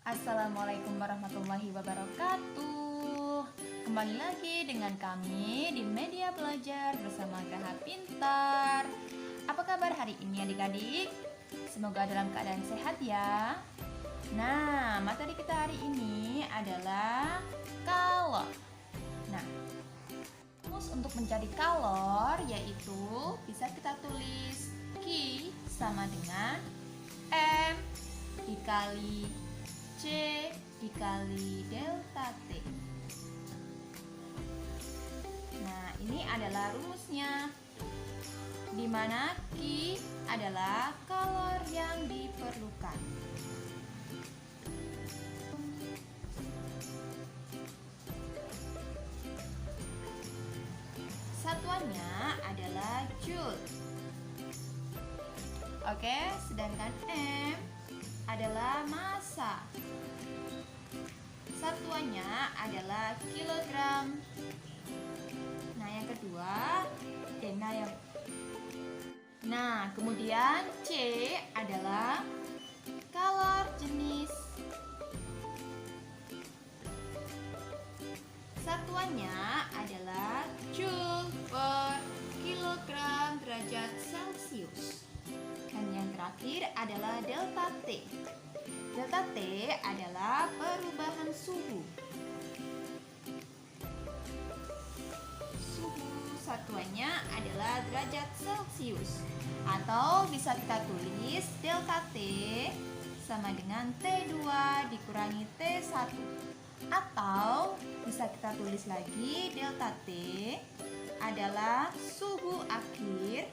Assalamualaikum warahmatullahi wabarakatuh. Kembali lagi dengan kami di Media Belajar bersama Graha Pintar. Apa kabar hari ini adik-adik? Semoga dalam keadaan sehat ya. Nah, materi kita hari ini adalah kalor. Nah, rumus untuk mencari kalor yaitu bisa kita tulis Q sama dengan M dikali C dikali delta T. Nah, ini adalah rumusnya, di mana Q adalah kalor yang diperlukan. Satuannya adalah joule. Oke, sedangkan M adalah massa. Satuannya adalah kilogram. Nah, yang kedua, kemudian C adalah kalor jenis. Satuannya adalah joule per kilogram derajat Celcius. Dan yang terakhir adalah delta T. Delta T adalah perubahan suhu. Suhu satuannya adalah derajat Celcius. Atau bisa kita tulis delta T sama dengan T2 dikurangi T1. Atau bisa kita tulis lagi delta T adalah suhu akhir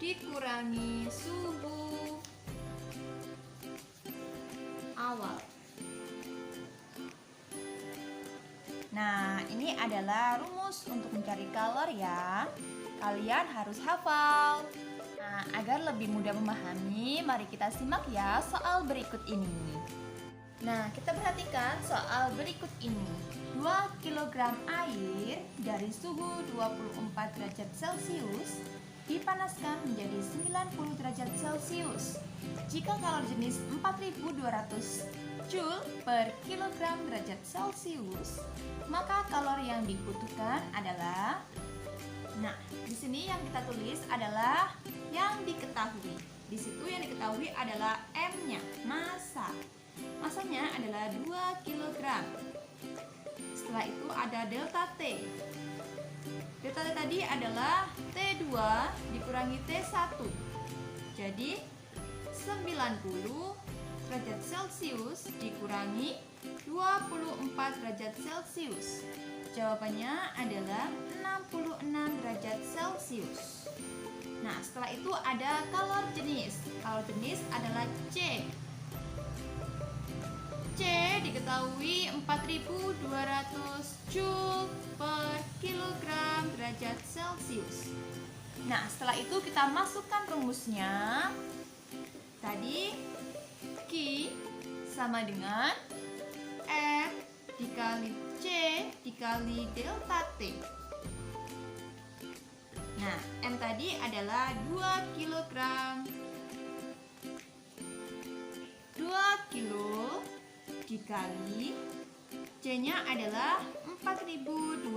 dikurangi suhu awal. Nah, ini adalah rumus untuk mencari kalor ya. Kalian harus hafal. Nah, agar lebih mudah memahami, mari kita simak ya soal berikut ini. Nah, kita perhatikan soal berikut ini. 2 kg air dari suhu 24 derajat Celcius dipanaskan menjadi 90 derajat Celcius. Jika kalor jenis 4200 Joule per kilogram derajat Celcius, maka kalor yang dibutuhkan adalah, nah, di sini yang kita tulis adalah yang diketahui. Di situ yang diketahui adalah M-nya, massa. Massanya adalah 2 kg. Setelah itu ada delta T. Delta T tadi adalah T2 dikurangi T1. Jadi 90 derajat Celcius dikurangi 24 derajat Celcius. Jawabannya adalah 66 derajat Celcius. Nah, setelah itu ada kalor jenis. Kalor jenis adalah C. C diketahui 4200 Joule per kilogram derajat Celcius. Nah, setelah itu kita masukkan rumusnya. Tadi Q sama dengan M dikali C dikali delta T. Nah, M tadi adalah 2 kg. 2 kilo dikali C-nya adalah 4200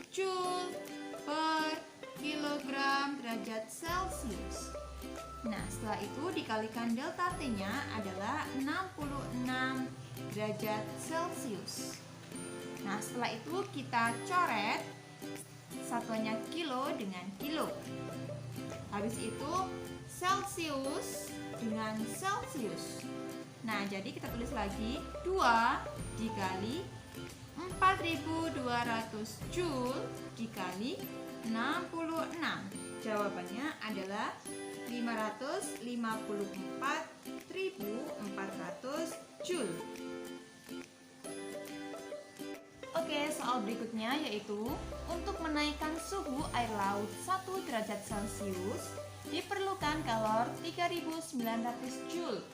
Joule per kilogram derajat Celcius. Nah, setelah itu dikalikan delta T-nya adalah 66 derajat Celcius. Nah, setelah itu kita coret satuannya kilo dengan kilo. Habis itu Celcius dengan Celcius. Nah, jadi kita tulis lagi 2 dikali 4200 Joule dikali 66. Jawabannya adalah 554.400 Joule. Oke, soal berikutnya yaitu untuk menaikkan suhu air laut 1 derajat Celcius diperlukan kalor 3900 Joule.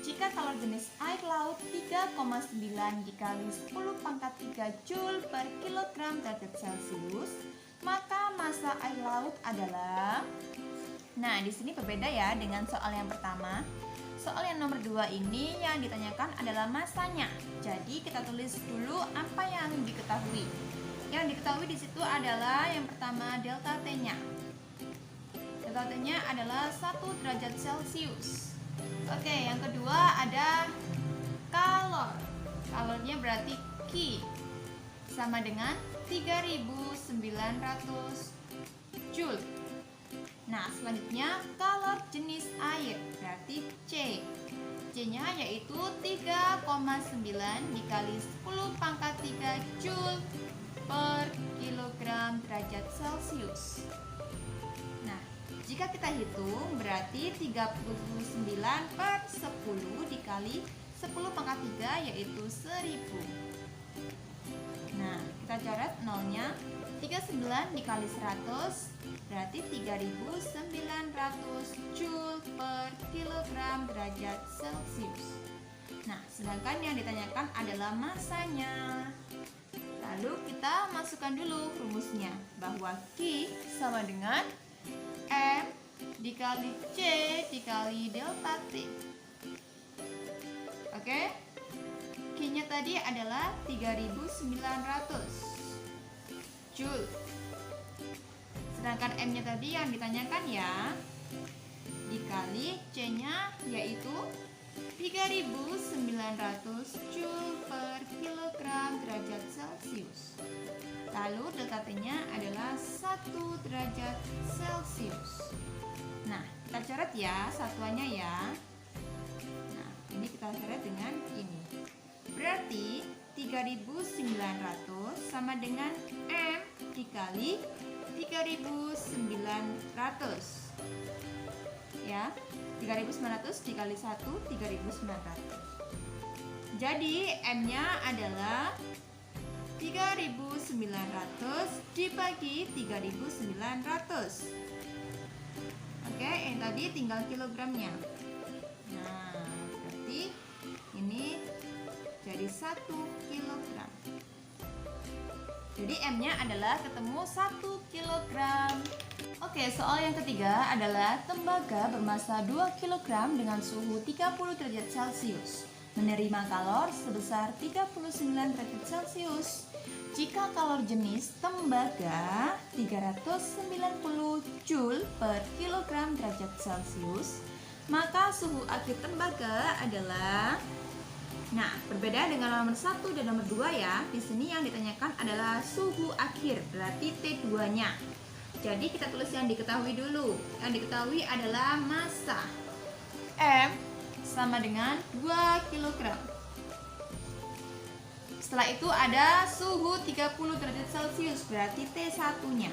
Jika kalor jenis air laut 3,9 dikali 10 pangkat 3 Joule per kilogram derajat Celcius, massa air laut adalah. Nah, di sini berbeda ya dengan soal yang pertama. Soal yang nomor 2 ini yang ditanyakan adalah massanya. Jadi kita tulis dulu apa yang diketahui. Yang diketahui di situ adalah yang pertama delta T-nya. Delta T-nya adalah 1 derajat Celcius. Oke, yang kedua ada kalor. Kalornya berarti Q sama dengan 3900 Joule. Nah, selanjutnya kalor jenis air berarti C. C-nya yaitu 3,9 dikali 10 pangkat 3 Joule per kilogram derajat Celcius. Nah, jika kita hitung berarti 39 per 10 dikali 10 pangkat 3 yaitu 1000. Nah, kita coret nolnya. 39 dikali 100 berarti 3900 Joule per kilogram derajat Celcius. Nah, sedangkan yang ditanyakan adalah massanya. Lalu kita masukkan dulu rumusnya, bahwa Q sama dengan M dikali C dikali delta T. Oke? Q-nya tadi adalah 3900 Joule. Sedangkan M-nya tadi yang ditanyakan ya, dikali C-nya yaitu 3900 Joule per kilogram derajat Celcius. Lalu delta T-nya adalah 1 derajat Celcius. Nah, kita coret ya satuannya ya. Nah, ini kita coret dengan ini. Berarti 3900 sama dengan M dikali 3900. Ya, 3900 dikali 1 3900. Jadi M-nya adalah 3900 dibagi 3900. Oke, yang tadi tinggal kilogramnya. Nah, berarti ini jadi 1 kilogram. Jadi M-nya adalah ketemu 1 kilogram. Oke, soal yang ketiga adalah tembaga bermassa 2 kg dengan suhu 30 derajat Celcius menerima kalor sebesar 39 derajat Celcius. Jika kalor jenis tembaga 390 Joule per kilogram derajat Celcius, maka suhu akhir tembaga adalah. Nah, berbeda dengan nomor 1 dan nomor 2 ya. Di sini yang ditanyakan adalah suhu akhir, berarti T2-nya. Jadi kita tulis yang diketahui dulu. Yang diketahui adalah massa. M sama dengan 2 kg. Setelah itu ada suhu 30 derajat Celcius, berarti T1-nya.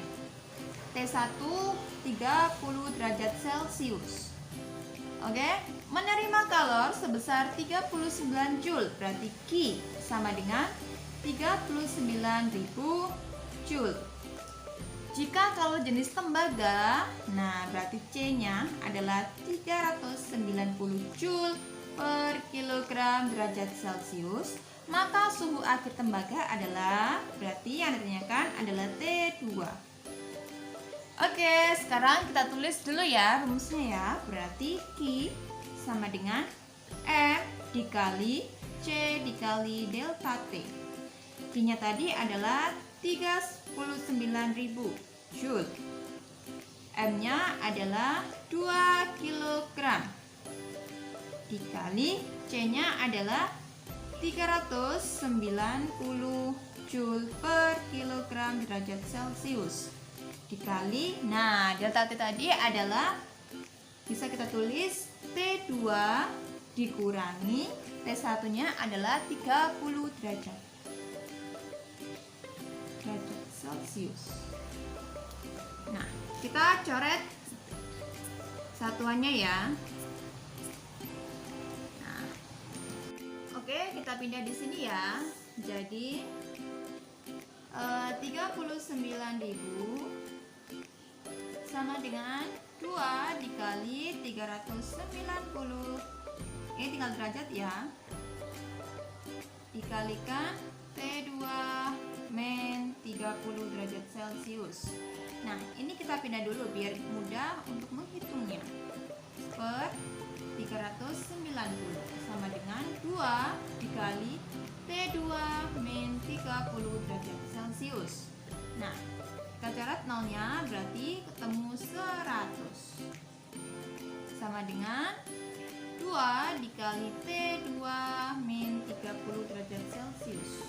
T1 30 derajat Celcius. Oke, menerima kalor sebesar 39 Joule, berarti Q sama dengan 39.000 Joule. Jika kalor jenis tembaga, nah berarti C-nya adalah 390 Joule per kilogram derajat Celcius, maka suhu akhir tembaga adalah, berarti yang ditanyakan adalah T2. Oke, sekarang kita tulis dulu ya rumusnya ya. Berarti Q sama dengan M dikali C dikali delta T. Q-nya tadi adalah 39.000 Joule. M-nya adalah 2 kg. Dikali C-nya adalah 390 Joule per kilogram derajat Celcius. Dikali, nah delta T tadi adalah, bisa kita tulis T2 dikurangi T1 nya adalah 30 derajat Celcius. Nah, kita coret satuannya ya. Nah, oke, kita pindah di sini ya. Jadi 39.000 sama dengan 2 dikali 390. Ini tinggal derajat ya. Dikalikan T2 min 30 derajat Celcius. Nah, ini kita pindah dulu biar mudah untuk menghitungnya. Per 390 sama dengan 2 dikali T2 min 30 derajat Celcius. Nah, kita catat nolnya berarti ketemu 100. Sama dengan 2 dikali T2 min 30 derajat Celcius.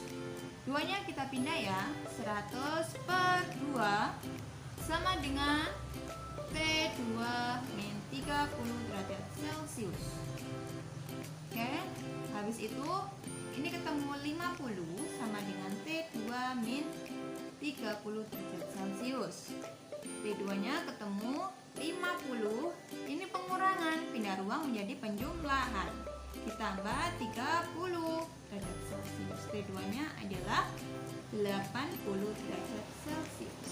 2-nya kita pindah ya. 100 per 2 sama dengan T2 min 30 derajat Celcius. Oke, habis itu ini ketemu 50 sama dengan T2 min 30 derajat Celcius. T2-nya ketemu 50, ini pengurangan, pindah ruang menjadi penjumlahan. Ditambah 30 derajat Celcius. T2-nya adalah 80 derajat Celcius.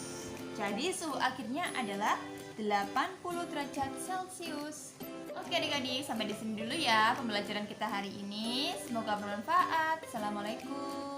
Jadi suhu akhirnya adalah 80 derajat Celcius. Oke adik-adik, sampai di sini dulu ya pembelajaran kita hari ini. Semoga bermanfaat. Assalamualaikum.